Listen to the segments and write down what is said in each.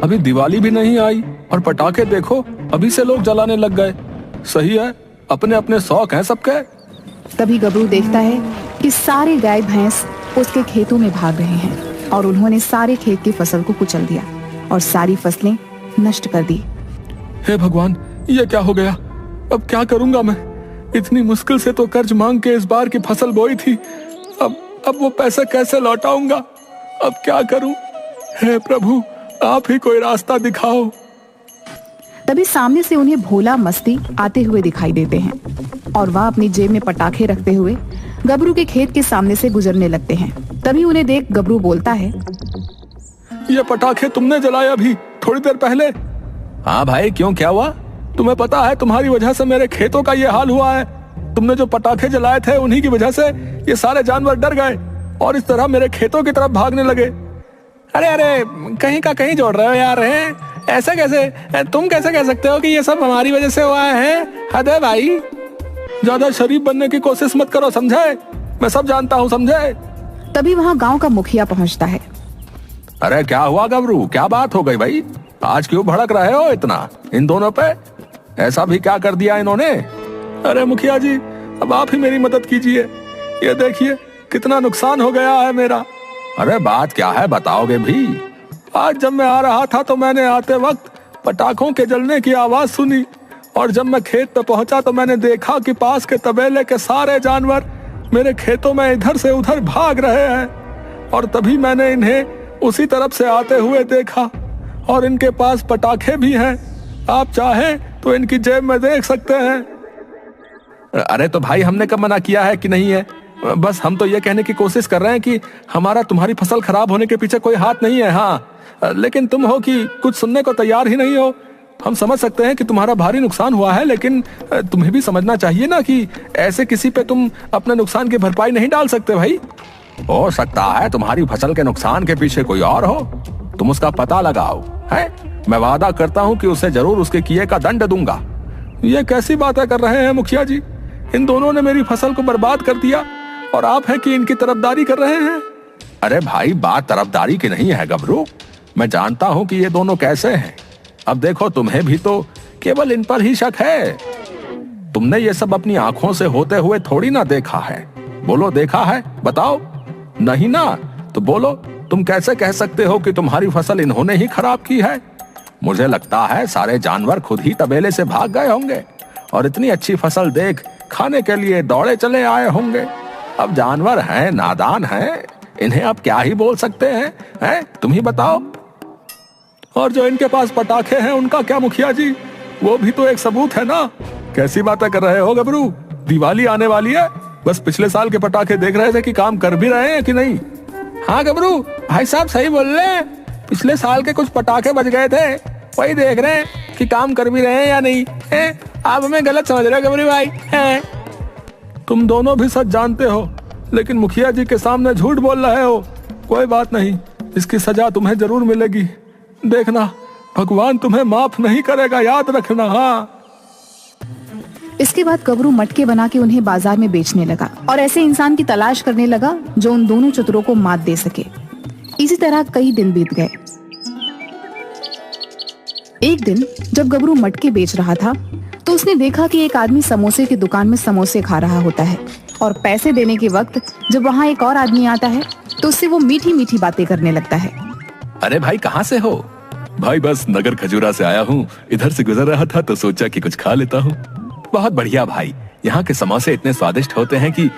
अभी दिवाली भी नहीं आई और पटाखे देखो अभी से लोग जलाने लग गए। सही है, अपने अपने शौक हैं सबके। तभी गबरू देखता है कि सारे गाय भैंस उसके खेतों में भाग रहे हैं और उन्होंने सारे खेत की फसल को कुचल दिया और सारी फसलें नष्ट कर दी। हे भगवान, ये क्या हो गया? अब क्या करूंगा मैं? इतनी मुश्किल से तो कर्ज मांग के इस बार की फसल बोई थी। अब वो पैसे कैसे लौटाऊंगा? अब क्या करूं? हे प्रभु, आप ही कोई रास्ता दिखाओ। तभी सामने से उन्हें भोला मस्ती आते हुए दिखाई देते हैं और वह अपनी जेब में पटाखे रखते हुए गबरू के खेत के सामने से गुजरने लगते हैं। तभी उन्हें देख गबरू बोलता है, ये पटाखे तुमने जलाए अभी थोड़ी देर पहले? हाँ भाई, क्यों, क्या हुआ? तुम्हें पता है तुम्हारी वजह से मेरे खेतों का ये हाल हुआ है। तुमने जो पटाखे जलाए थे उन्हीं की वजह से ये सारे जानवर डर गए और इस तरह मेरे खेतों की तरफ भागने लगे। अरे अरे, कहीं का कहीं जोड़ रहे हो यार। ऐसा कैसे? तुम कैसे कह सकते हो कि ये सब हमारी वजह से हुआ है? हद है भाई। ज्यादा शरीफ बनने की कोशिश मत करो, समझे? मैं सब जानता हूँ, समझे? तभी वहाँ गांव का मुखिया पहुँचता है। अरे क्या हुआ गबरू, क्या बात हो गई भाई? आज क्यों भड़क रहे हो इतना इन दोनों पे? ऐसा भी क्या कर दिया इन्होंने? अरे मुखिया जी, अब आप ही मेरी मदद कीजिए। ये देखिए कितना नुकसान हो गया है मेरा। अरे बात क्या है, बताओगे भी? आज जब मैं आ रहा था तो मैंने आते वक्त पटाखों के जलने की आवाज सुनी और जब मैं खेत पे पहुंचा तो मैंने देखा कि पास के तबेले के सारे जानवर मेरे खेतों में इधर से उधर भाग रहे हैं और तभी मैंने इन्हें उसी तरफ से आते हुए देखा और इनके पास पटाखे भी हैं। आप चाहें तो इनकी जेब में देख सकते हैं। अरे तो भाई, हमने कब मना किया है कि नहीं है? बस हम तो ये कहने की कोशिश कर रहे हैं कि हमारा तुम्हारी फसल खराब होने के पीछे कोई हाथ नहीं है। हाँ, लेकिन तुम हो कि कुछ सुनने को तैयार ही नहीं हो। हम समझ सकते हैं कि तुम्हारा भारी नुकसान हुआ है, लेकिन तुम्हें भी समझना चाहिए ना कि ऐसे किसी पे तुम अपने नुकसान की भरपाई नहीं डाल सकते भाई। हो सकता है तुम्हारी फसल के नुकसान के पीछे कोई और हो, तुम उसका पता लगाओ। है, मैं वादा करता हूँ कि उसे जरूर उसके किए का दंड दूंगा। ये कैसी बातें कर रहे हैं मुखिया जी? इन दोनों ने मेरी फसल को बर्बाद कर दिया और आप हैं कि इनकी तरफदारी कर रहे हैं। अरे भाई, बात तरफदारी की नहीं है गबरू। मैं जानता हूं कि ये दोनों कैसे हैं। अब देखो, तुम्हें भी तो केवल इन पर ही शक है। तुमने ये सब अपनी आंखों से होते हुए थोड़ी ना देखा है। बोलो, देखा है? बताओ। नहीं ना? तो बोलो, तुम कैसे कह सकते हो कि तुम्हारी फसल इन्होंने ही खराब की है? मुझे लगता है सारे जानवर खुद ही तबेले से भाग गए होंगे और इतनी अच्छी फसल देख खाने के लिए दौड़े चले आए होंगे। अब जानवर हैं, नादान हैं, इन्हें आप क्या ही बोल सकते हैं? तुम ही बताओ। और जो इनके पास पटाखे हैं उनका क्या मुखिया जी? वो भी तो एक सबूत है ना। कैसी बातें कर रहे हो गबरू? दिवाली आने वाली है, बस पिछले साल के पटाखे देख रहे थे कि काम कर भी रहे हैं कि नहीं? हाँ गबरू, भाई साहब सही बोल रहे हैं। पिछले साल के कुछ पटाखे बच गए थे, वही देख रहे हैं कि काम कर भी रहे हैं या नहीं। आप हमें गलत समझ रहे हो गबरू भाई। तुम दोनों भी सच जानते हो, लेकिन मुखिया जी के सामने झूठ बोल रहे हो। कोई बात नहीं, इसकी सजा तुम्हें जरूर मिलेगी। देखना, भगवान तुम्हें माफ नहीं करेगा, याद रखना। हाँ। इसके बाद गबरू मटके बना के उन्हें बाजार में बेचने लगा और ऐसे इंसान की तलाश करने लगा जो उन दोनों चतुरों को मात दे सके। इसी तरह कई दिन बीत गए। एक दिन जब गबरू मटके बेच रहा था तो उसने देखा कि एक आदमी समोसे की दुकान में समोसे खा रहा होता है और पैसे देने के वक्त जब वहाँ एक और आदमी आता है तो उससे वो मीठी मीठी बातें करने लगता है। अरे भाई, कहाँ से हो? भाई बस नगर खजूरा से आया हूँ, इधर से गुजर रहा था तो सोचा कि कुछ खा लेता हूँ। बहुत बढ़िया भाई, यहाँ के समोसे इतने स्वादिष्ट होते हैं कि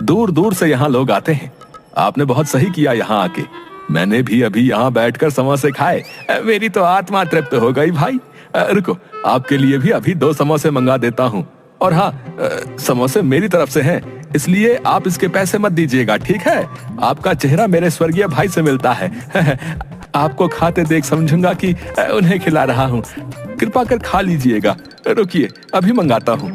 दूर दूर से यहाँ लोग आते हैं। आपने बहुत सही किया यहाँ आके। मैंने भी अभी यहाँ बैठकर समोसे खाए, मेरी तो आत्मा तृप्त हो गई भाई। रुको, आपके लिए भी अभी 2 समोसे मंगा देता हूँ। और हाँ, समोसे मेरी तरफ से हैं, इसलिए आप इसके पैसे मत दीजिएगा, ठीक है? आपका चेहरा मेरे स्वर्गीय भाई से मिलता है। आपको खाते देख समझूंगा कि उन्हें खिला रहा हूँ। कृपा कर खा लीजिएगा। रुकिए, अभी मंगाता हूँ।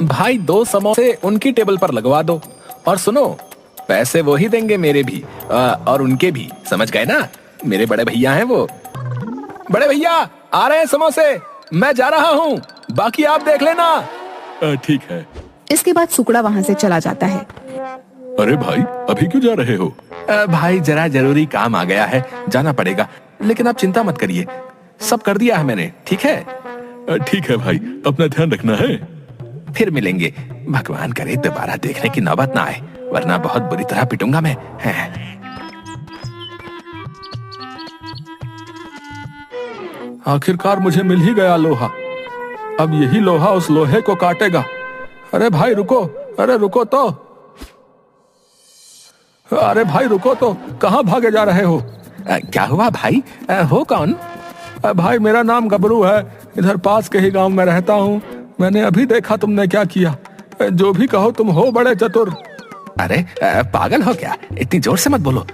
भाई 2 समोसे उनकी टेबल पर लगवा दो और सुनो, पैसे वो ही देंगे, मेरे भी और उनके भी, समझ गए ना? मेरे बड़े भैया हैं वो। बड़े भैया आ रहे हैं समोसे, मैं जा रहा हूँ, बाकी आप देख लेना। ठीक है। इसके बाद सुकड़ा वहाँ से चला जाता है। अरे भाई, अभी क्यों जा रहे हो? भाई जरा जरूरी काम आ गया है, जाना पड़ेगा, लेकिन आप चिंता मत करिए, सब कर दिया है मैंने, ठीक है? ठीक है भाई, अपना ध्यान रखना है। फिर मिलेंगे, भगवान करे दोबारा देखने की नौबत ना आए, वरना बहुत बुरी तरह पिटूंगा मैं। आखिरकार मुझे मिल ही गया लोहा, अब यही लोहा उस लोहे को काटेगा। अरे भाई रुको, अरे रुको तो, अरे भाई रुको तो, कहाँ भागे जा रहे हो? क्या हुआ भाई, हो कौन? भाई मेरा नाम गबरू है, इधर पास के ही गांव में रहता हूँ। मैंने अभी देखा तुमने क्या किया, जो भी कहो तुम हो बड़े चतुर। अरे पागल हो क्या, इतनी जोर से मत बोलो,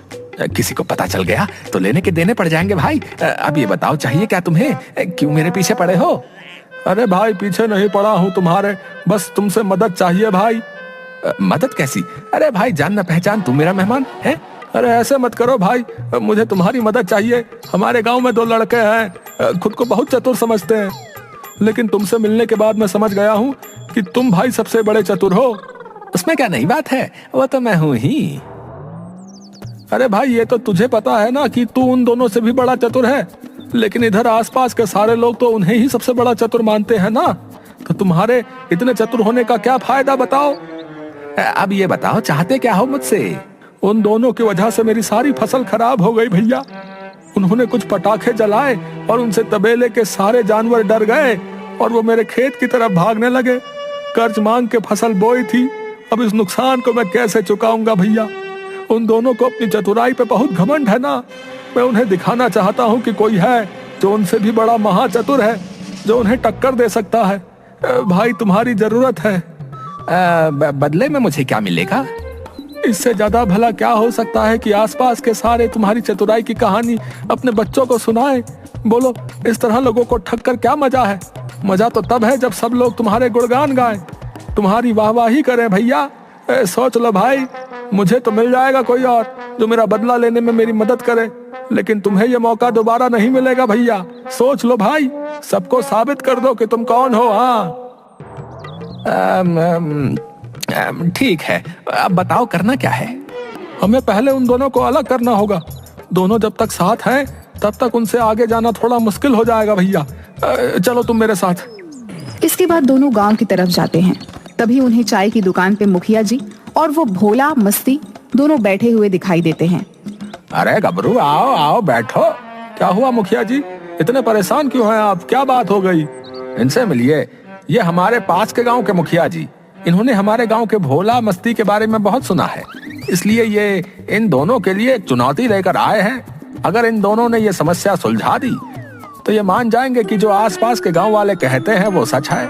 किसी को पता चल गया तो लेने के देने पड़ जाएंगे भाई। अब ये बताओ चाहिए क्या तुम्हें, क्यों मेरे पीछे पड़े हो? अरे भाई पीछे नहीं पड़ा हूँ तुम्हारे, बस तुमसे मदद चाहिए भाई। मदद कैसी? अरे भाई जान न पहचान, तू मेरा मेहमान है। अरे ऐसे मत करो भाई, मुझे तुम्हारी मदद चाहिए। हमारे गांव में 2 लड़के हैं, खुद को बहुत चतुर समझते हैं, लेकिन तुमसे मिलने के बाद मैं समझ गया हूँ कि तुम भाई सबसे बड़े चतुर हो। उसमें क्या नई बात है, वो तो मैं हूँ ही। अरे भाई ये तो तुझे पता है ना कि तू उन दोनों से भी बड़ा चतुर है, लेकिन इधर आसपास के सारे लोग तो उन्हें ही सबसे बड़ा चतुर मानते हैं ना, तो तुम्हारे इतने चतुर होने का क्या फायदा बताओ? अब ये बताओ चाहते क्या हो मुझसे? उन दोनों की वजह से मेरी सारी फसल खराब हो गई भैया। उन्होंने कुछ पटाखे जलाए और उनसे तबेले के सारे जानवर डर गए और वो मेरे खेत की तरफ भागने लगे। कर्ज मांग के फसल बोई थी, अब इस नुकसान को मैं कैसे चुकाऊंगा भैया? उन दोनों को अपनी चतुराई पे बहुत घमंड है ना, मैं उन्हें दिखाना चाहता हूँ कि कोई है जो उनसे भी बड़ा महाचतुर है, जो उन्हें टक्कर दे सकता है। भाई तुम्हारी जरूरत है। बदले में मुझे क्या मिलेगा? इससे ज्यादा भला क्या हो सकता है कि आसपास के सारे तुम्हारी चतुराई की कहानी अपने बच्चों को सुनाए। बोलो इस तरह लोगों को ठग कर क्या मजा है? मजा तो तब है जब सब लोग तुम्हारे गुणगान गाएं, तुम्हारी वाहवाही करें भैया। सोच लो भाई, मुझे तो मिल जाएगा कोई और जो मेरा बदला लेने में मेरी मदद करे, लेकिन तुम्हें यह मौका दोबारा नहीं मिलेगा भैया। सोच लो भाई, सबको साबित कर दो कि तुम कौन हो। हाँ ठीक है, अब बताओ करना क्या है? हमें पहले उन दोनों को अलग करना होगा। दोनों जब तक साथ हैं तब तक उनसे आगे जाना थोड़ा मुश्किल हो जाएगा भैया। चलो तुम मेरे साथ। इसके बाद दोनों गांव की तरफ जाते हैं। तभी उन्हें चाय की दुकान पे मुखिया जी और वो भोला मस्ती दोनों बैठे हुए दिखाई देते हैं। अरे गबरू आओ आओ बैठो। क्या हुआ मुखिया जी, इतने परेशान क्यों हैं आप? क्या बात हो गई? इनसे मिलिए, ये हमारे पास के गांव के मुखिया जी। इन्होंने हमारे गांव के भोला मस्ती के बारे में बहुत सुना है, इसलिए ये इन दोनों के लिए एक चुनौती लेकर आए हैं। अगर इन दोनों ने ये समस्या सुलझा दी तो ये मान जाएंगे कि जो आसपास के गांव वाले कहते हैं वो सच है,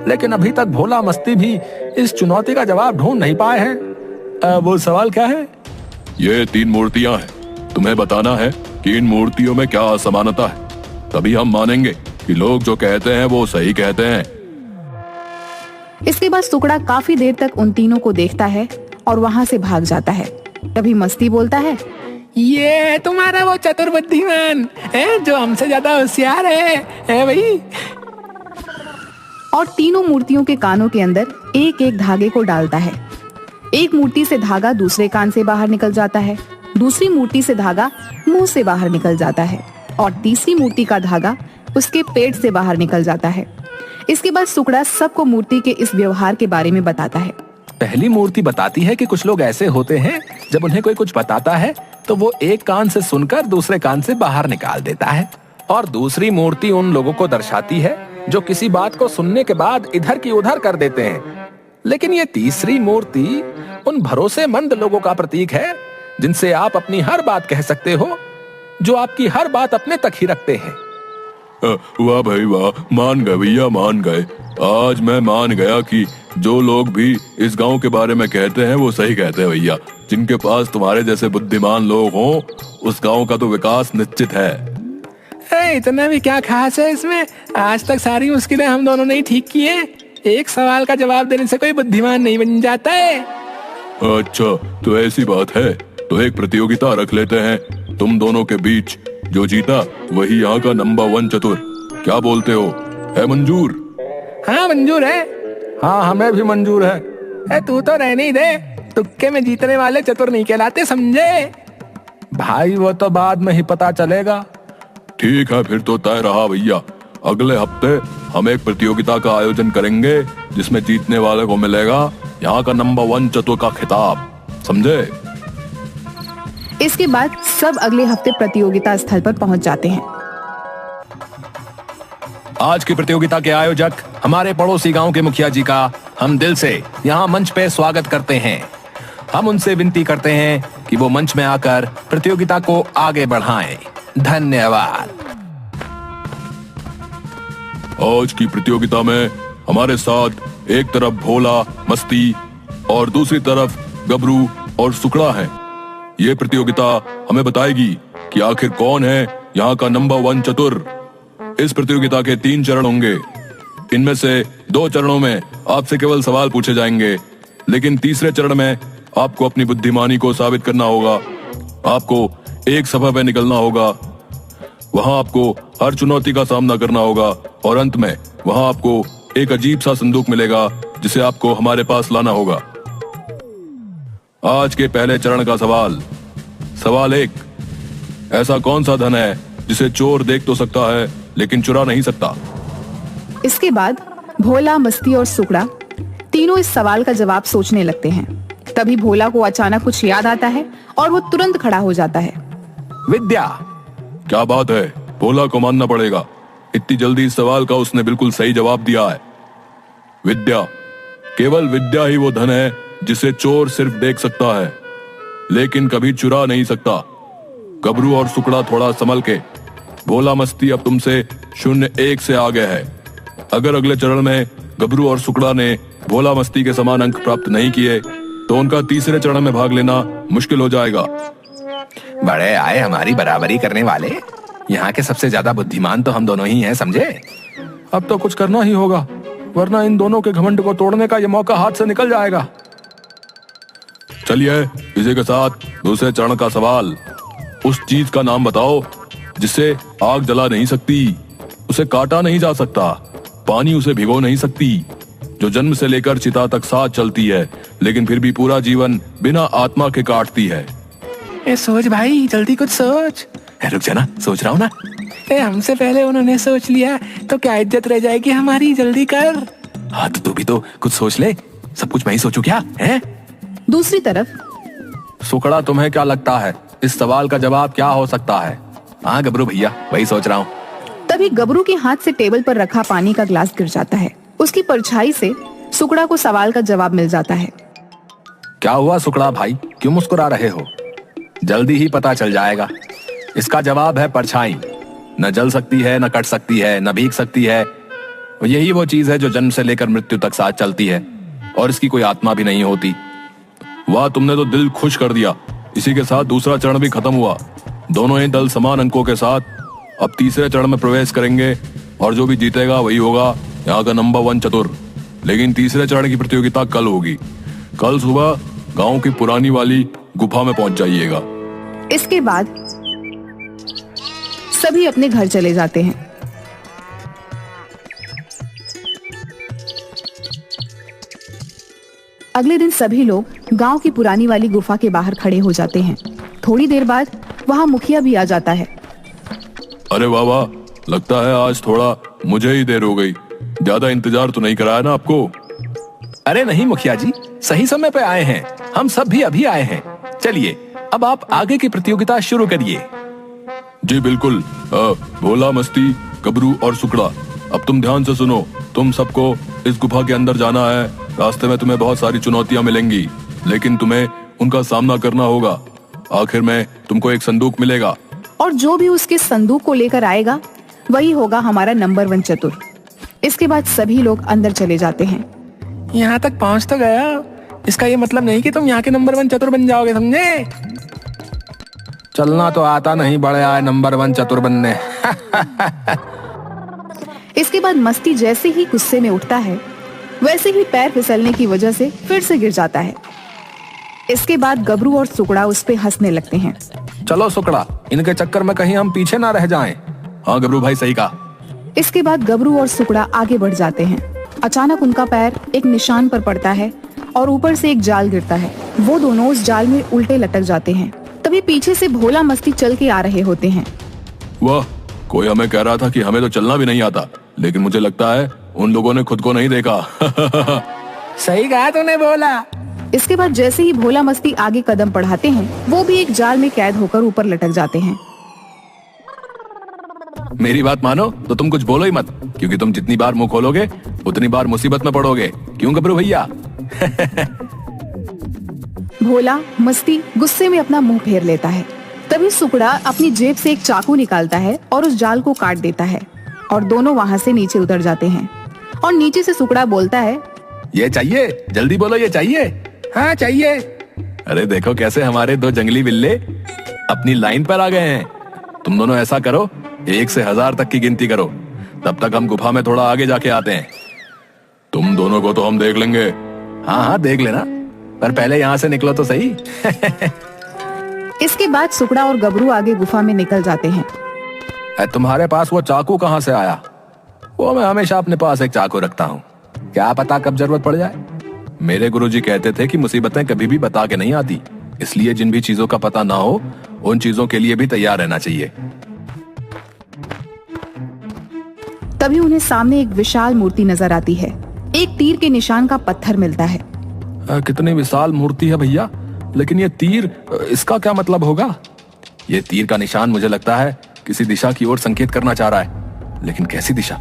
लेकिन अभी तक भोला मस्ती भी इस चुनौती का जवाब ढूंढ नहीं पाए हैं। वो सवाल क्या है? ये 3 मूर्तियां हैं, तुम्हें बताना है कि इन मूर्तियों में क्या असमानता है, तभी हम मानेंगे कि लोग जो कहते हैं वो सही कहते हैं। इसके बाद सुकड़ा काफी देर तक उन तीनों को देखता है और वहाँ से भाग जाता है। तभी मस्ती बोलता है, ये तुम्हारा वो चतुर बुद्धिमान है जो हमसे ज्यादा होशियार है भाई। और तीनों मूर्तियों के कानों के अंदर एक एक धागे को डालता है। एक मूर्ति से धागा दूसरे कान से बाहर निकल जाता है, दूसरी मूर्ति से धागा मुंह से बाहर निकल जाता है और तीसरी मूर्ति का धागा उसके पेट से बाहर निकल जाता है। इसके बाद सुकड़ा सबको मूर्ति के इस व्यवहार के बारे में बताता है। पहली मूर्ति बताती है कि कुछ लोग ऐसे होते हैं, जब उन्हें कोई कुछ बताता है तो वो एक कान से सुनकर दूसरे कान से बाहर निकाल देता है। और दूसरी मूर्ति उन लोगों को दर्शाती है जो किसी बात को सुनने के बाद इधर की उधर कर देते हैं। लेकिन ये तीसरी मूर्ति उन भरोसेमंद लोगों का प्रतीक है जिनसे आप अपनी हर बात कह सकते हो, जो आपकी हर बात अपने तक ही रखते हैं। वाह भाई वाह, मान गए भैया, मान गए। आज मैं मान गया कि जो लोग भी इस गांव के बारे में कहते हैं वो सही कहते हैं भैया। जिनके पास तुम्हारे जैसे बुद्धिमान लोग हों, उस गांव का तो विकास निश्चित है। इतना भी क्या खास है इसमें? आज तक सारी मुश्किलें हम दोनों ने ही ठीक की हैं। एक सवाल का जवाब देने से कोई बुद्धिमान नहीं बन जाता है। अच्छा तो ऐसी बात है, तो एक प्रतियोगिता रख लेते हैं तुम दोनों के बीच। जो जीता वही यहाँ का नंबर 1 चतुर। क्या बोलते हो, है मंजूर? हाँ मंजूर है। हाँ हमें भी मंजूर है। तू तो रहने ही दे, तुक्के में जीतने वाले चतुर नहीं कहलाते, समझे? भाई वो तो बाद में ही पता चलेगा। ठीक है, फिर तो तय रहा भैया। अगले हफ्ते हम एक प्रतियोगिता का आयोजन करेंगे जिसमें जीतने वाले को मिलेगा यहाँ का नंबर 1 चतुर का खिताब, समझे? इसके बाद सब अगले हफ्ते प्रतियोगिता स्थल पर पहुंच जाते हैं। आज की प्रतियोगिता के आयोजक हमारे पड़ोसी गांव के मुखिया जी का हम दिल से यहाँ मंच पे स्वागत करते हैं। हम उनसे विनती करते हैं कि वो मंच में आकर प्रतियोगिता को आगे बढ़ाएं। धन्यवाद। आज की प्रतियोगिता में हमारे साथ एक तरफ भोला मस्ती और दूसरी तरफ गबरू और सुकड़ा है। ये प्रतियोगिता हमें बताएगी कि आखिर कौन है यहाँ का नंबर 1 चतुर। इस प्रतियोगिता के 3 चरण होंगे। इनमें से 2 चरणों में आपसे केवल सवाल पूछे जाएंगे, लेकिन तीसरे चरण में आपको अपनी बुद्धिमानी को साबित करना होगा। आपको एक सभा पे निकलना होगा, वहां आपको हर चुनौती का सामना करना होगा और अंत में वहां आपको एक अजीब सा संदूक मिलेगा जिसे आपको हमारे पास लाना होगा। आज के पहले चरण का सवाल 1, ऐसा कौन सा धन है जिसे चोर देख तो सकता है लेकिन चुरा नहीं सकता? इसके बाद भोला, मस्ती और सुकड़ा तीनों इस सवाल का जवाब सोचने लगते हैं। तभी भोला को अचानक कुछ याद आता है और वो तुरंत खड़ा हो जाता है। विद्या। क्या बात है, भोला को मानना पड़ेगा। इतनी जल्दी इस सवाल का उसने बिल्कुल सही जवाब दिया है। विद्या, केवल विद्या ही वो धन है जिसे चोर सिर्फ देख सकता है लेकिन कभी चुरा नहीं सकता। गबरू और सुकड़ा थोड़ा संभल के। भोला, मस्ती अब तुमसे 0-1 से आगे है। अगर अगले चरण में गबरू और सुकड़ा ने भोला मस्ती के समान अंक प्राप्त नहीं किए तो उनका तीसरे चरण में भाग लेना मुश्किल हो जाएगा। बड़े आए हमारी बराबरी करने वाले। यहाँ के सबसे ज्यादा बुद्धिमान तो हम दोनों ही हैं, समझे? अब तो कुछ करना ही होगा, वरना इन दोनों के घमंड को तोड़ने का ये मौका हाथ से निकल जाएगा। चलिए, इसी के साथ दूसरे चरण का सवाल। उस चीज का नाम बताओ जिसे आग जला नहीं सकती, उसे काटा नहीं जा सकता, पानी उसे भिगो नहीं सकती, जो जन्म से लेकर चिता तक साथ चलती है लेकिन फिर भी पूरा जीवन बिना आत्मा के काटती है। ए सोच भाई, जल्दी कुछ सोच। रुक जा ना, सोच रहा हूँ ना। हमसे पहले उन्होंने सोच लिया तो क्या इज्जत रह जाएगी हमारी, जल्दी कर। हाँ तो तू भी तो कुछ सोच ले। सब कुछ मैं ही सोचूं क्या है? दूसरी तरफ सुकड़ा, तुम्हें क्या लगता है इस सवाल का जवाब क्या हो सकता है? हाँ गबरू भैया, वही सोच रहा हूँ। तभी गबरू के हाथ से टेबल पर रखा पानी का ग्लास गिर जाता है। उसकी परछाई से सुकड़ा को सवाल का जवाब मिल जाता है। क्या हुआ सुकड़ा भाई, क्यों मुस्कुरा रहे हो? जल्दी ही पता चल जाएगा। इसका जवाब है परछाई। न जल सकती है, न कट सकती है, न भीग सकती है। यही वो चीज है जो जन्म से लेकर मृत्यु तक साथ चलती है और इसकी कोई आत्मा भी नहीं होती। वाह, तुमने तो दिल खुश कर दिया। इसी के साथ दूसरा चरण भी खत्म हुआ। दोनों ही दल समान अंकों के साथ अब तीसरे चरण में प्रवेश करेंगे और जो भी जीतेगा वही होगा यहाँ का नंबर 1 चतुर। लेकिन तीसरे चरण की प्रतियोगिता कल होगी। कल सुबह गांव की पुरानी वाली गुफा में पहुंच जाइएगा। इसके बाद सभी अपने घर चले जाते हैं। अगले दिन सभी लोग गांव की पुरानी वाली गुफा के बाहर खड़े हो जाते हैं। थोड़ी देर बाद वहां मुखिया भी आ जाता है। अरे वाह वाह, लगता है आज थोड़ा मुझे ही देर हो गई। ज्यादा इंतजार तो नहीं कराया ना आपको? अरे नहीं मुखिया जी, सही समय पे आए हैं। हम सब भी अभी आए हैं। चलिए अब आप आगे की प्रतियोगिता शुरू करिए। जी बिल्कुल। भोला, मस्ती, गबरू और सुकड़ा, अब तुम ध्यान से सुनो। तुम सबको इस गुफा के अंदर जाना है। रास्ते में तुम्हें बहुत सारी चुनौतियां मिलेंगी लेकिन तुम्हें उनका सामना करना होगा। आखिर में तुमको एक संदूक मिलेगा और जो भी उसके संदूक को लेकर आएगा वही होगा हमारा नंबर 1 चतुर। इसके बाद सभी लोग अंदर चले जाते हैं। यहाँ तक पहुँच तो गया, इसका ये मतलब नहीं कि तुम यहाँ के नंबर 1 चतुर बन जाओगे, समझे? चलना तो आता नहीं, बड़े आए नंबर 1 चतुर बनने। इसके बाद मस्ती जैसे ही गुस्से में उठता है वैसे ही पैर फिसलने की वजह से फिर से गिर जाता है। इसके बाद गबरू और सुकड़ा उस पे हंसने लगते हैं। चलो सुकड़ा, इनके चक्कर में कहीं हम पीछे ना रह जाएं। हाँ गबरू भाई, सही कहा। इसके बाद गबरू और सुकड़ा आगे बढ़ जाते हैं। अचानक उनका पैर एक निशान पर पड़ता है और ऊपर से एक जाल गिरता है। वो दोनों उस जाल में उल्टे लटक जाते हैं। तभी पीछे से भोला मस्ती चल के आ रहे होते हैं। वाह, कोई हमें कह रहा था कि हमें तो चलना भी नहीं आता, लेकिन मुझे लगता है उन लोगों ने खुद को नहीं देखा। सही कहा तूने भोला। इसके बाद जैसे ही भोला मस्ती आगे कदम बढ़ाते हैं, वो भी एक जाल में कैद होकर ऊपर लटक जाते हैं। मेरी बात मानो तो तुम कुछ बोलो ही मत, क्योंकि तुम जितनी बार मुंह खोलोगे उतनी बार मुसीबत में पड़ोगे। क्यों गबरू भैया? भोला मस्ती गुस्से में अपना मुंह फेर लेता है। तभी सुकड़ा अपनी जेब से एक चाकू निकालता है और उस जाल को काट देता है और दोनों वहाँ से नीचे उतर जाते हैं। और नीचे से सुकड़ा बोलता है, ये चाहिए, जल्दी बोलो, ये चाहिए। हाँ चाहिए। अरे देखो कैसे हमारे दो जंगली बिल्ले अपनी लाइन पर आ गए हैं। तुम दोनों ऐसा करो, 1 से 1000 तक की गिनती करो, तब तक हम गुफा में थोड़ा आगे जाके आते हैं। तुम दोनों को तो हम देख लेंगे। हाँ हाँ देख लेना, पर पहले यहाँ से निकलो तो सही। इसके बाद सुकड़ा और गबरू आगे गुफा में निकल जाते हैं। तुम्हारे पास वो चाकू कहाँ से आया? वो मैं हमेशा अपने पास एक चाकू रखता हूँ, क्या पता कब जरूरत पड़ जाए। मेरे गुरुजी कहते थे कि मुसीबतें कभी भी बता के नहीं आती, इसलिए जिन भी चीजों का पता ना हो उन चीजों के लिए भी तैयार रहना चाहिए। तभी उन्हें सामने एक विशाल मूर्ति नजर आती है। एक तीर के निशान का पत्थर मिलता है। कितनी विशाल मूर्ति है भैया, लेकिन ये तीर, इसका क्या मतलब होगा? ये तीर का निशान मुझे लगता है किसी दिशा की ओर संकेत करना चाह रहा है, लेकिन कैसी दिशा?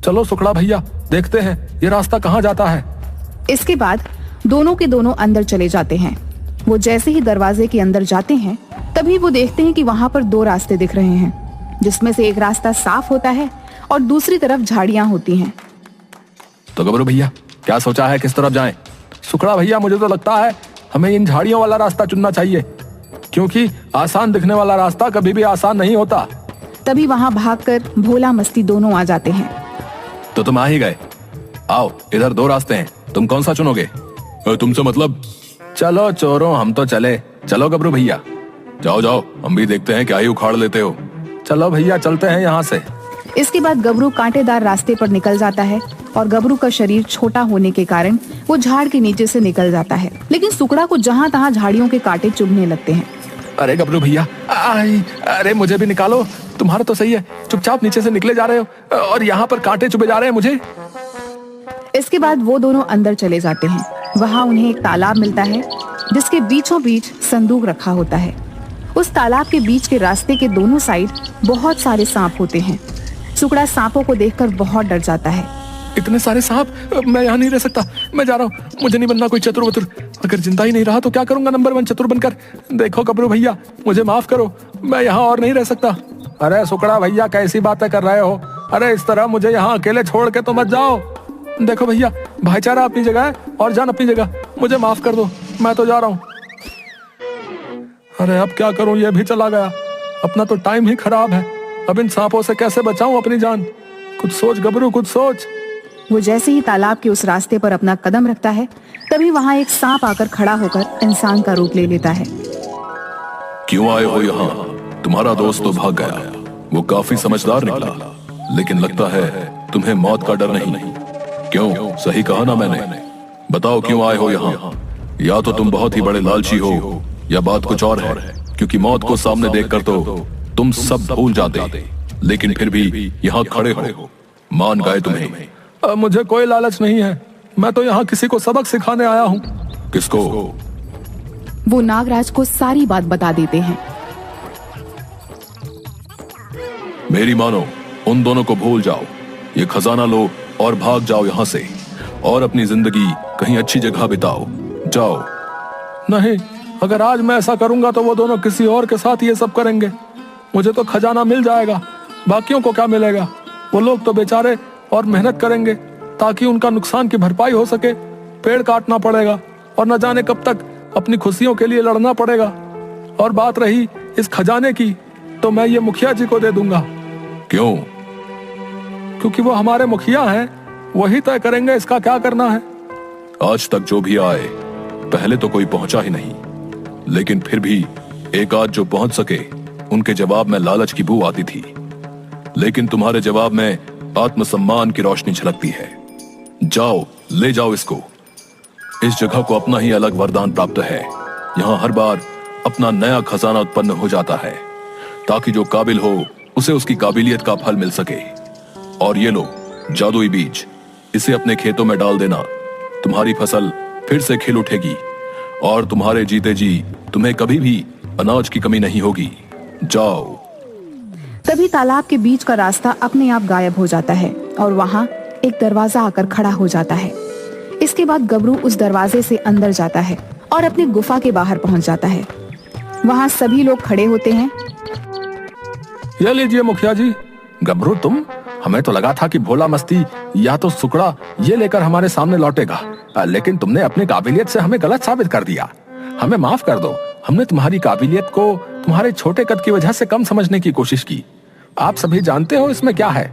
चलो सुकड़ा भैया, देखते हैं ये रास्ता कहाँ जाता है। इसके बाद दोनों के दोनों अंदर चले जाते हैं। वो जैसे ही दरवाजे के अंदर जाते हैं, तभी वो देखते हैं कि वहाँ पर 2 रास्ते दिख रहे हैं, जिसमें से एक रास्ता साफ होता है और दूसरी तरफ झाड़ियाँ होती हैं। तो गबरू भैया क्या सोचा है, किस तरफ जाएं? सुकड़ा भैया मुझे तो लगता है हमें इन झाड़ियों वाला रास्ता चुनना चाहिए, क्योंकि आसान दिखने वाला रास्ता कभी भी आसान नहीं होता। तभी वहाँ भागकर भोला मस्ती दोनों आ जाते हैं। तो तुम आ ही गए, आओ, इधर 2 रास्ते हैं, तुम कौन सा चुनोगे? तुमसे मतलब? चलो चोरों, हम तो चले। चलो गबरू भैया, जाओ जाओ, हम भी देखते हैं क्या ही उखाड़ लेते हो। चलो भैया चलते हैं यहाँ से। इसके बाद गबरू कांटेदार रास्ते पर निकल जाता है और गबरू का शरीर छोटा होने के कारण वो झाड़ के नीचे से निकल जाता है, लेकिन सुकड़ा को जहाँ तहाँ झाड़ियों के कांटे चुभने लगते हैं। अरे गबरू भैया, अरे मुझे भी निकालो। तुम्हारा तो सही है, चुपचाप नीचे से निकले जा रहे हो और यहाँ पर कांटे चुभे जा रहे हैं मुझे। इसके बाद वो दोनों अंदर चले जाते हैं। वहाँ उन्हें एक तालाब मिलता है, जिसके बीचों बीच संदूक रखा होता है। उस तालाब के बीच के रास्ते के दोनों साइड बहुत सारे सांप होते हैं। सुकड़ा सांपों को देखकर बहुत डर जाता है। इतने सारे सांप, मैं यहाँ नहीं रह सकता, मैं जा रहा हूँ। मुझे नहीं बनना कोई चतुर वतुर, अगर जिंदा ही नहीं रहा तो क्या करूंगा नंबर 1 चतुर बनकर। देखो गबरू भैया, मुझे माफ करो, मैं यहाँ और नहीं रह सकता। अरे सुकड़ा भैया कैसी बातें कर रहे हो? अरे इस तरह मुझे यहाँ अकेले छोड़ के तो मत जाओ। देखो भैया, भाईचारा अपनी जगह है और जान अपनी जगह, मुझे माफ कर दो, मैं तो जा रहा हूँ। अरे अब क्या करूँ, ये भी चला गया, अपना तो टाइम ही खराब है। अब इन सांपों से कैसे बचाऊं अपनी जान? कुछ सोच गबरू, कुछ सोच। वो जैसे ही तालाब के उस रास्ते पर अपना कदम रखता है, तभी वहाँ एक सांप आकर खड़ा होकर इंसान का रूप ले लेता है। क्यों आए हो यहाँ? तुम्हारा दोस्त तो भाग गया, वो काफी समझदार निकला, लेकिन लगता है तुम्हें मौत का डर नहीं। क्यों, सही कहा ना मैंने? बताओ क्यों आए हो यहाँ? या तो तुम बहुत ही बड़े लालची हो, या बात कुछ और है, क्योंकि मौत को सामने देखकर तो तुम सब भूल जाते, लेकिन फिर भी यहाँ खड़े हो। मान गए तुम्हें। मुझे कोई लालच नहीं है, मैं तो यहाँ किसी को सबक सिखाने आया हूँ। किसको? वो नागराज को सारी बात बता देते हैं। मेरी मानो, उन दोनों को भूल जाओ, ये खजाना लो और भाग जाओ यहाँ से, और अपनी जिंदगी कहीं अच्छी जगह बिताओ। जाओ। नहीं, अगर आज मैं ऐसा करूंगा तो वो दोनों किसी और के साथ ये सब करेंगे। मुझे तो खजाना मिल जाएगा, बाकियों को क्या मिलेगा? वो लोग तो बेचारे और मेहनत करेंगे ताकि उनका नुकसान की भरपाई हो सके। पेड़ काटना पड़ेगा और न जाने कब तक अपनी खुशियों के लिए लड़ना पड़ेगा। और बात रही इस खजाने की, तो मैं ये मुखिया जी को दे दूंगा। क्यों? क्योंकि वो हमारे मुखिया हैं, वही तय करेंगे इसका क्या करना है। आज तक जो भी आए, पहले तो कोई पहुंचा ही नहीं, लेकिन फिर भी एक आध जो पहुंच सके, उनके जवाब में लालच की बू आती थी। लेकिन तुम्हारे जवाब में आत्मसम्मान की रोशनी झलकती है। जाओ, ले जाओ इसको। इस जगह को अपना ही अलग वरदान प्राप्त है। यहाँ हर बार अपना नया खजाना उत्पन्न हो जाता है, ताकि जो काबिल हो उसे उसकी काबिलियत का फल मिल सके। और ये लो जादुई बीज, इसे अपने खेतों में डाल देना। तुम्हारी फसल फिर से खिल उठेगी और तुम्हारे जीते जी तुम्हें कभी भी अनाज की कमी नहीं होगी। जाओ। तभी तालाब के बीच का रास्ता अपने आप गायब हो जाता है और वहाँ एक दरवाजा आकर खड़ा हो जाता है। इसके बाद गबरू उस दरवाजे से अंदर जाता है और अपनी गुफा के बाहर पहुंच जाता है। वहाँ सभी लोग खड़े होते हैं। ये लीजिए मुखिया जी। गबरू तुम, हमें तो लगा था कि भोला मस्ती या तो सुकड़ा ये लेकर हमारे सामने लौटेगा, लेकिन तुमने अपनी काबिलियत से हमें गलत साबित कर दिया। हमें माफ कर दो, हमने तुम्हारी काबिलियत को तुम्हारे छोटे कद की वजह से कम समझने की कोशिश की। आप सभी जानते हो इसमें क्या है?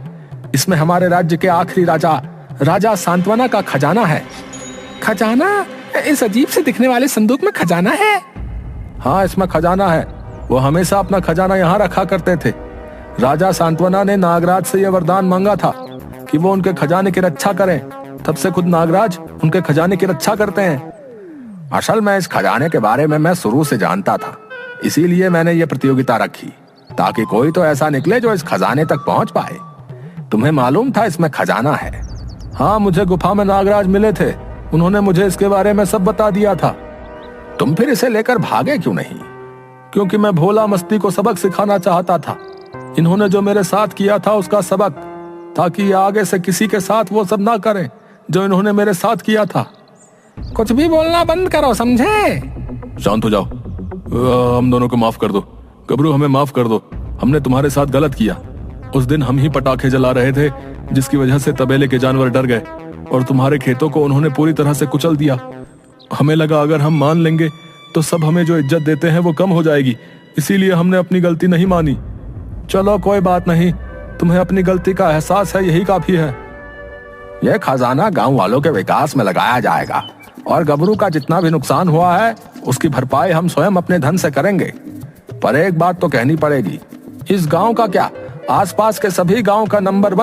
इसमें हमारे राज्य के आखिरी राजा सांत्वना का खजाना है। खजाना? इस अजीब से दिखने वाले संदूक में खजाना है? हाँ, इसमें खजाना है। वो हमेशा अपना खजाना यहाँ रखा करते थे। राजा सांत्वना ने नागराज से यह वरदान मांगा था कि वो उनके खजाने की रक्षा करें। तब से खुद नागराज उनके खजाने की रक्षा करते हैं। असल में इस खजाने के बारे में मैं शुरू से जानता था, इसीलिए मैंने ये प्रतियोगिता रखी, ताकि कोई तो ऐसा निकले जो इस खजाने तक पहुंच पाए। तुम्हें मालूम था इसमें खजाना है? हाँ, मुझे गुफा में नागराज मिले थे, उन्होंने मुझे इसके बारे में सब बता दिया था। तुम फिर इसे लेकर भागे क्यों नहीं? क्योंकि मैं भोला मस्ती को सबक सिखाना चाहता था। इन्होंने जो मेरे साथ किया था उसका सबक, ताकि आगे से किसी के साथ वो सब ना करें जो इन्होंने मेरे साथ किया था। कुछ भी बोलना बंद करो, समझे? शांत हो जाओ। हम दोनों को माफ कर दो। गबरू, हमें माफ कर दो। हमने तुम्हारे साथ गलत किया। उस दिन हम ही पटाखे जला रहे थे, जिसकी वजह से तबेले के जानवर डर गए और तुम्हारे खेतों को उन्होंने पूरी तरह से कुचल दिया। हमें लगा अगर हम मान लेंगे तो सब हमें जो इज्जत देते हैं वो कम हो जाएगी, इसीलिए हमने अपनी गलती नहीं मानी। चलो कोई बात नहीं, तुम्हें अपनी गलती का एहसास है, यही काफी है। यह खजाना गांव वालों के विकास में लगाया जाएगा और गबरू का जितना भी नुकसान हुआ है उसकी भरपाई हम स्वयं अपने धन से करेंगे। पर एक बात तो कहनी पड़ेगी, इस गांव का क्या, आसपास के सभी गांव का नंबर 1